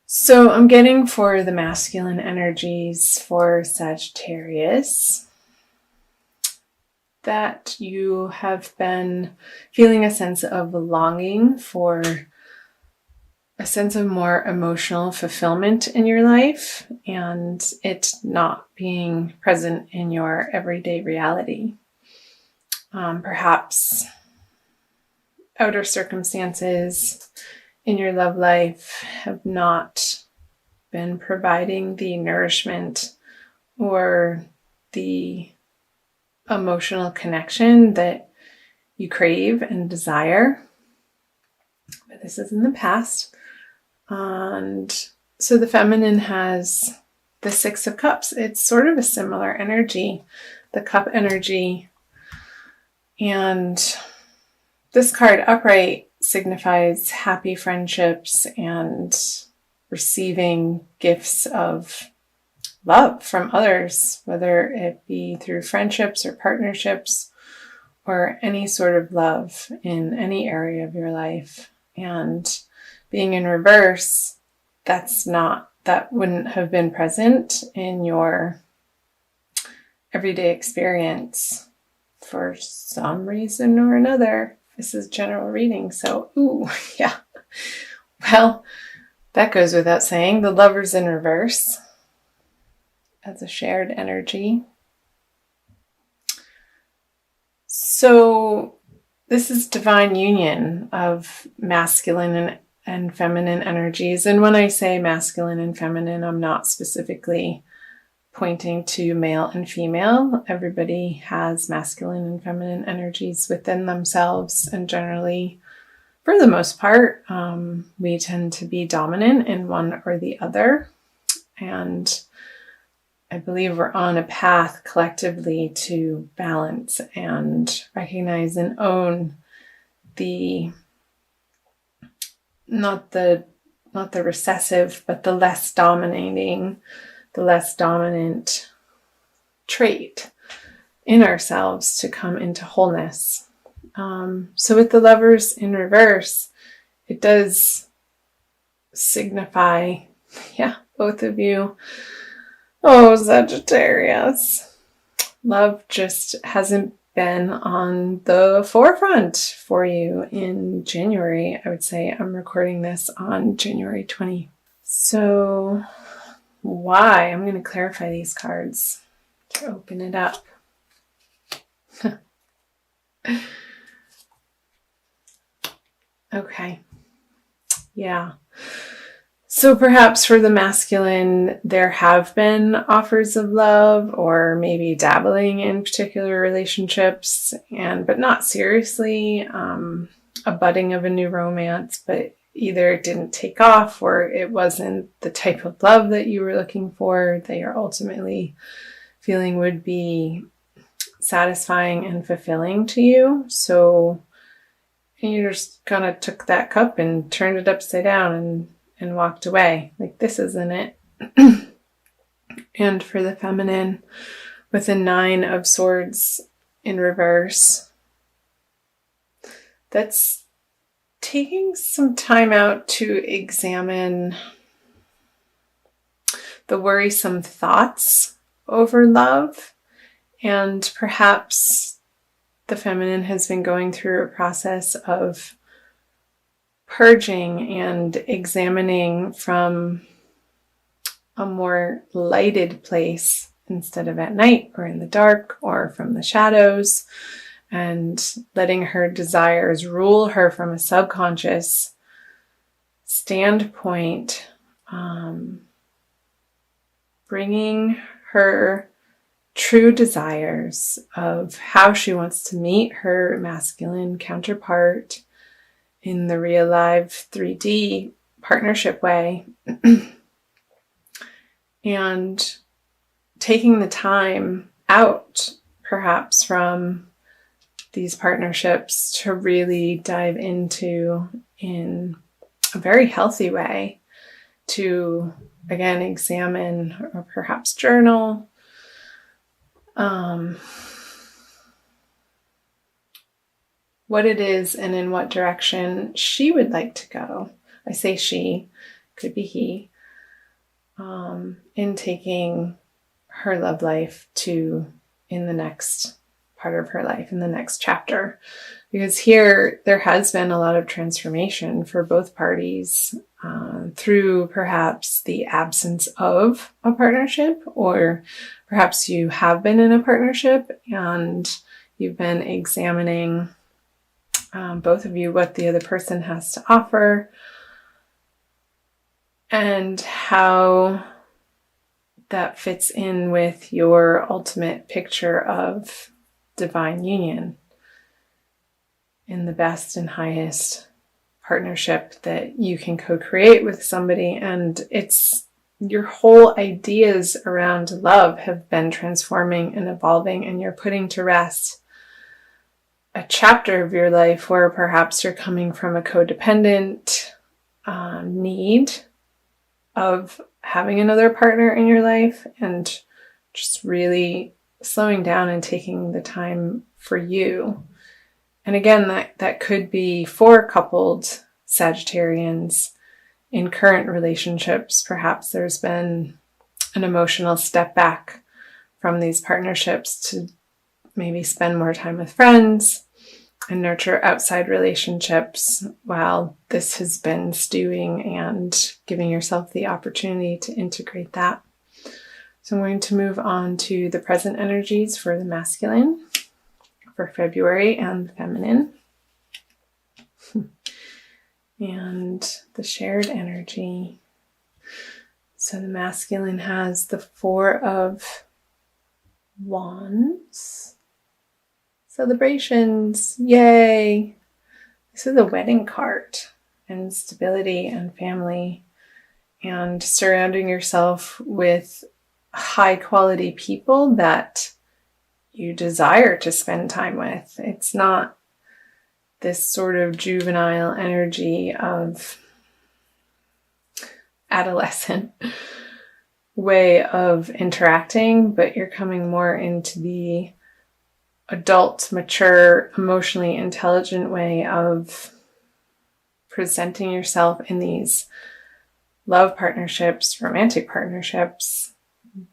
So I'm getting for the masculine energies for Sagittarius that you have been feeling a sense of longing for a sense of more emotional fulfillment in your life and it not being present in your everyday reality. Perhaps outer circumstances in your love life have not been providing the nourishment or the emotional connection that you crave and desire. But this is in the past. And so the feminine has the Six of Cups. It's sort of a similar energy, the cup energy. And this card upright signifies happy friendships and receiving gifts of love from others, whether it be through friendships or partnerships or any sort of love in any area of your life. And being in reverse, that wouldn't have been present in your everyday experience for some reason or another. This is general reading, so yeah. Well, that goes without saying. The Lover's in reverse as a shared energy. So this is divine union of masculine and feminine energies. And when I say masculine and feminine, I'm not specifically pointing to male and female. Everybody has masculine and feminine energies within themselves, and generally, for the most part, we tend to be dominant in one or the other. And I believe we're on a path collectively to balance and recognize and own the not the recessive, but the less dominating, the less dominant trait in ourselves to come into wholeness. So with the Lovers in reverse, it does signify, both of you. Oh, Sagittarius. Love just hasn't been on the forefront for you in January. I would say I'm recording this on January 20. So why? I'm going to clarify these cards to open it up. Okay. Yeah. So perhaps for the masculine, there have been offers of love or maybe dabbling in particular relationships, but not seriously, a budding of a new romance, but either it didn't take off or it wasn't the type of love that you were looking for, that you're ultimately feeling would be satisfying and fulfilling to you. So you just kind of took that cup and turned it upside down and walked away. Like, this isn't it. And for the feminine, with the Nine of Swords in reverse, that's taking some time out to examine the worrisome thoughts over love. And perhaps the feminine has been going through a process of purging and examining from a more lighted place instead of at night or in the dark or from the shadows, and letting her desires rule her from a subconscious standpoint, bringing her true desires of how she wants to meet her masculine counterpart in the real live 3D partnership way, and taking the time out perhaps from these partnerships to really dive into in a very healthy way, to again examine or perhaps journal what it is and in what direction she would like to go. I say she, could be he, in taking her love life to in the next part of her life, in the next chapter. Because here there has been a lot of transformation for both parties through perhaps the absence of a partnership, or perhaps you have been in a partnership and you've been examining, both of you, what the other person has to offer and how that fits in with your ultimate picture of divine union in the best and highest partnership that you can co-create with somebody. And it's your whole ideas around love have been transforming and evolving, and you're putting to rest a chapter of your life where perhaps you're coming from a codependent need of having another partner in your life, and just really slowing down and taking the time for you. And again, that could be for coupled Sagittarians in current relationships. Perhaps there's been an emotional step back from these partnerships to maybe spend more time with friends and nurture outside relationships while this has been stewing, and giving yourself the opportunity to integrate that. So I'm going to move on to the present energies for the masculine for February and the feminine. And the shared energy. So the masculine has the Four of Wands. Celebrations, yay! This is a wedding card, and stability and family, and surrounding yourself with high quality people that you desire to spend time with. It's not this sort of juvenile energy of adolescent way of interacting, but you're coming more into the adult, mature, emotionally intelligent way of presenting yourself in these love partnerships, romantic partnerships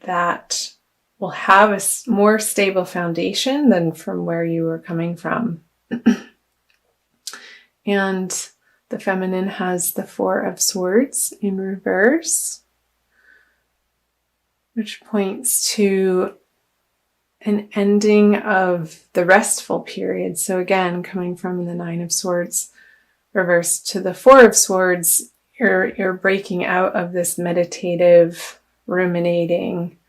that will have a more stable foundation than from where you were coming from. And the feminine has the Four of Swords in reverse, which points to an ending of the restful period. So again, coming from the Nine of Swords reverse to the Four of Swords, you're breaking out of this meditative, ruminating,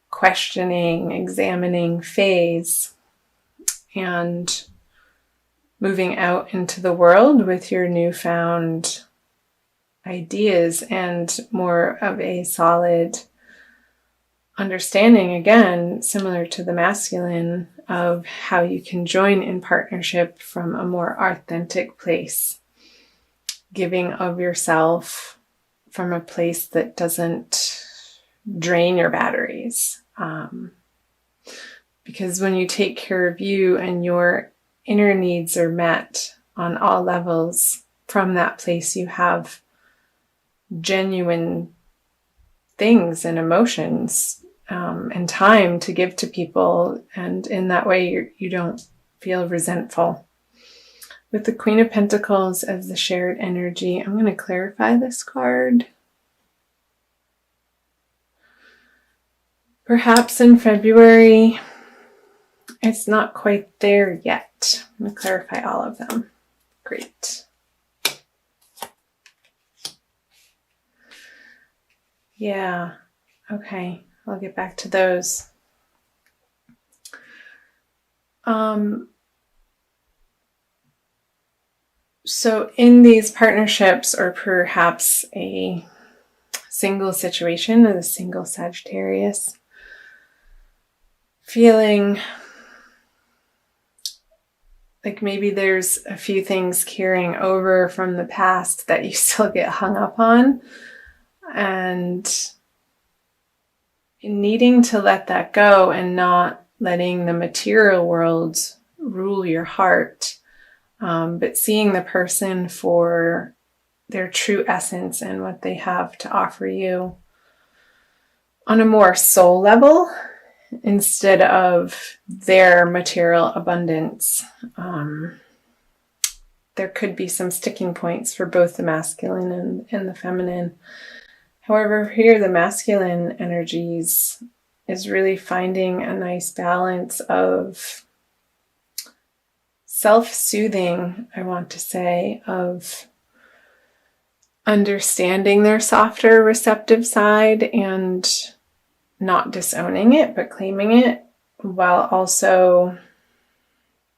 questioning, examining phase, and moving out into the world with your newfound ideas and more of a solid understanding, again, similar to the masculine, of how you can join in partnership from a more authentic place, giving of yourself from a place that doesn't drain your batteries. Because when you take care of you and your inner needs are met on all levels, from that place you have genuine things and emotions and time to give to people, and in that way you don't feel resentful. With the Queen of Pentacles as the shared energy, I'm going to clarify this card. Perhaps in February, it's not quite there yet. I'm going to clarify all of them. Great. Yeah, okay. I'll get back to those. So in these partnerships, or perhaps a single situation as a single Sagittarius, feeling like maybe there's a few things carrying over from the past that you still get hung up on, and needing to let that go and not letting the material world rule your heart, but seeing the person for their true essence and what they have to offer you. on a more soul level instead of their material abundance. There could be some sticking points for both the masculine and the feminine. However, here the masculine energies is really finding a nice balance of self-soothing, I want to say, of understanding their softer, receptive side and not disowning it, but claiming it, while also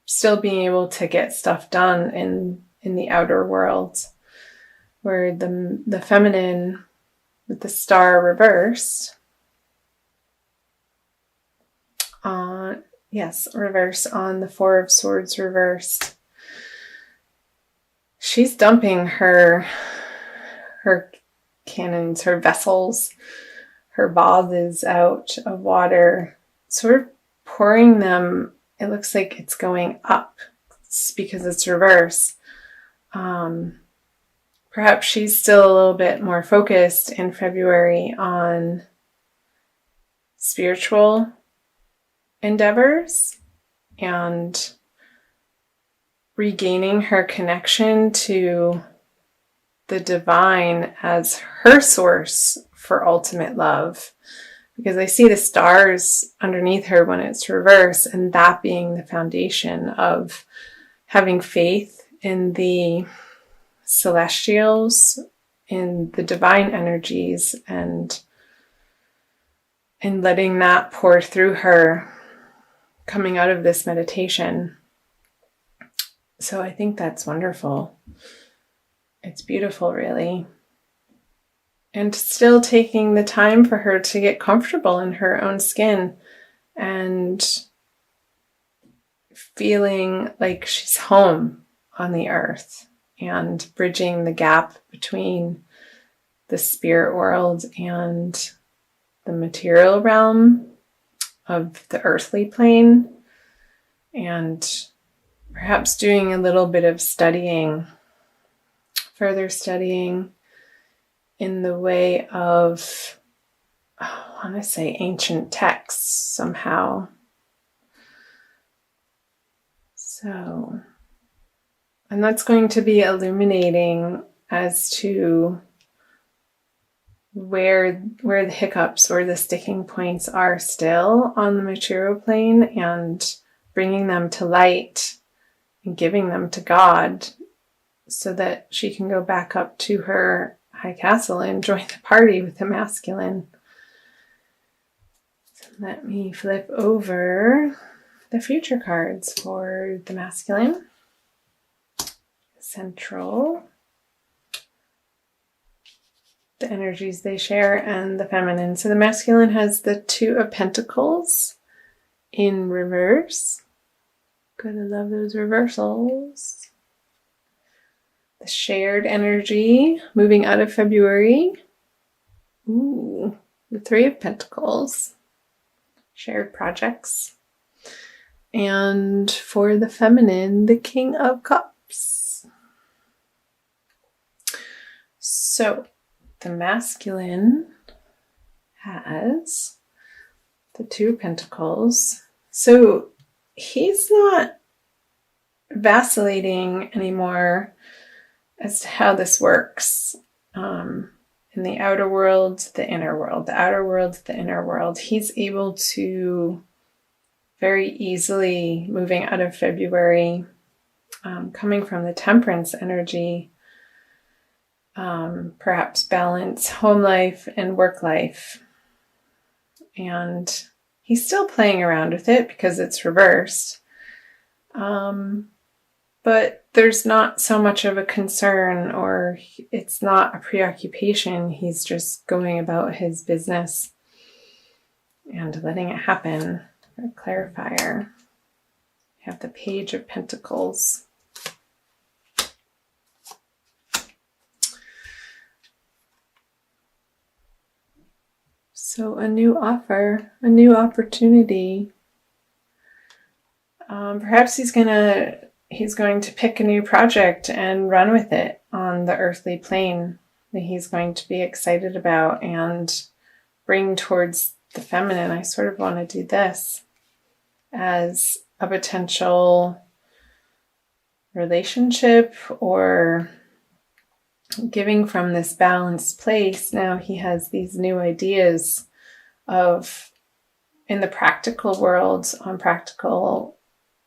still being able to get stuff done in the outer world, where the feminine with the star reversed, reverse on the Four of Swords reversed. She's dumping her cannons, her vessels, her vases out of water, sort of pouring them. It looks like it's going up because it's reverse. Perhaps she's still a little bit more focused in February on spiritual endeavors and regaining her connection to the divine as her source for ultimate love. Because I see the stars underneath her when it's reverse, and that being the foundation of having faith in the celestials, in the divine energies, and letting that pour through her coming out of this meditation. So I think that's wonderful. It's beautiful, really. And still taking the time for her to get comfortable in her own skin and feeling like she's home on the earth and bridging the gap between the spirit world and the material realm of the earthly plane, and perhaps doing a little bit of further studying in the way of, I want to say, ancient texts somehow. So, and that's going to be illuminating as to where the hiccups or the sticking points are still on the material plane, and bringing them to light and giving them to God so that she can go back up to her high castle and join the party with the masculine. So let me flip over the future cards for the masculine, central, the energies they share, and the feminine. So the masculine has the Two of Pentacles in reverse. Gotta love those reversals. The shared energy moving out of February. Ooh, the Three of Pentacles. Shared projects. And for the feminine, the King of Cups. So the masculine has the Two of Pentacles. So he's not vacillating anymore as to how this works. In the outer world, the inner world, the outer world, the inner world. He's able to very easily, moving out of February, coming from the Temperance energy, perhaps balance home life and work life. And he's still playing around with it because it's reversed. But there's not so much of a concern, or it's not a preoccupation. He's just going about his business and letting it happen. A clarifier. We have the Page of Pentacles. So a new offer, a new opportunity. Perhaps he's going to pick a new project and run with it on the earthly plane that he's going to be excited about and bring towards the feminine, I sort of want to do this as a potential relationship or giving from this balanced place. Now he has these new ideas of, in the practical world, on practical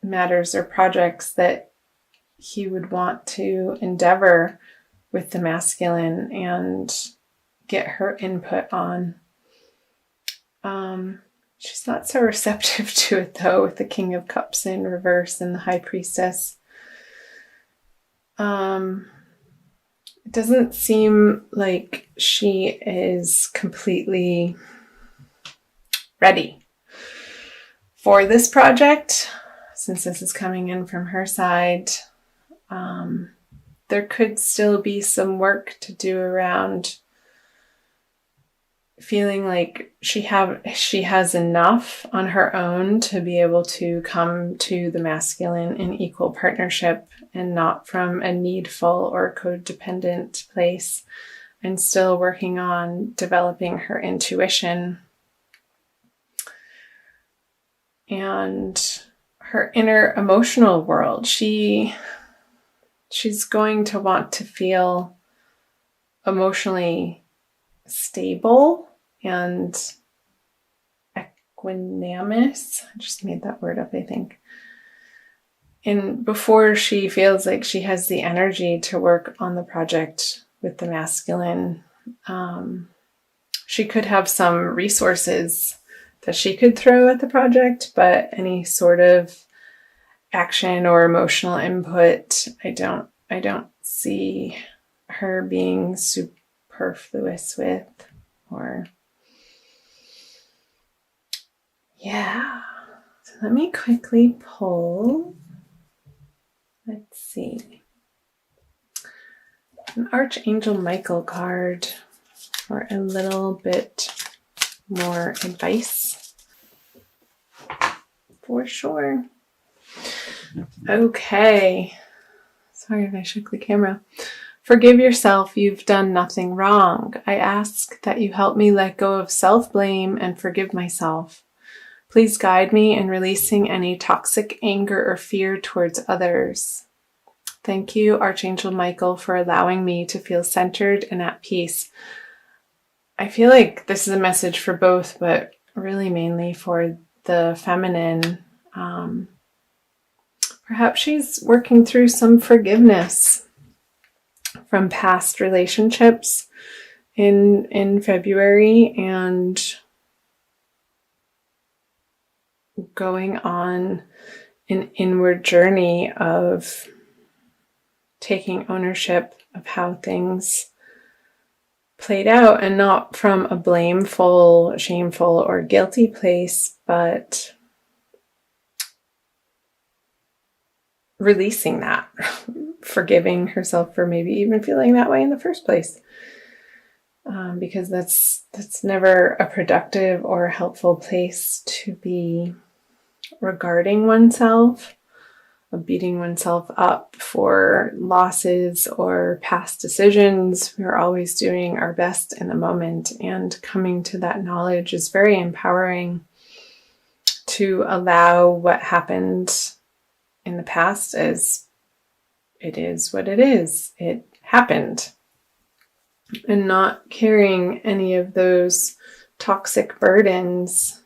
matters or projects that he would want to endeavor with the masculine and get her input on. She's not so receptive to it, though, with the King of Cups in reverse and the High Priestess. It doesn't seem like she is completely ready for this project, since this is coming in from her side. There could still be some work to do around feeling like she has enough on her own to be able to come to the masculine in equal partnership and not from a needful or codependent place, and still working on developing her intuition and her inner emotional world. She's going to want to feel emotionally stable and equanimous. I just made that word up, I think. And before she feels like she has the energy to work on the project with the masculine, she could have some resources that she could throw at the project, but any sort of action or emotional input, I don't see her being superfluous with, or yeah. So let me quickly pull, let's see, an Archangel Michael card for a little bit more advice for sure. Okay. Sorry if I shook the camera. Forgive yourself. You've done nothing wrong. I ask that you help me let go of self-blame and forgive myself. Please guide me in releasing any toxic anger or fear towards others. Thank you, Archangel Michael, for allowing me to feel centered and at peace. I feel like this is a message for both, but really mainly for the feminine. Perhaps she's working through some forgiveness from past relationships in February and going on an inward journey of taking ownership of how things played out, and not from a blameful, shameful, or guilty place, but releasing that, forgiving herself for maybe even feeling that way in the first place. Because that's never a productive or helpful place to be regarding oneself, of beating oneself up for losses or past decisions. We're always doing our best in the moment, and coming to that knowledge is very empowering, to allow what happened in the past as it is what it is. It happened. And not carrying any of those toxic burdens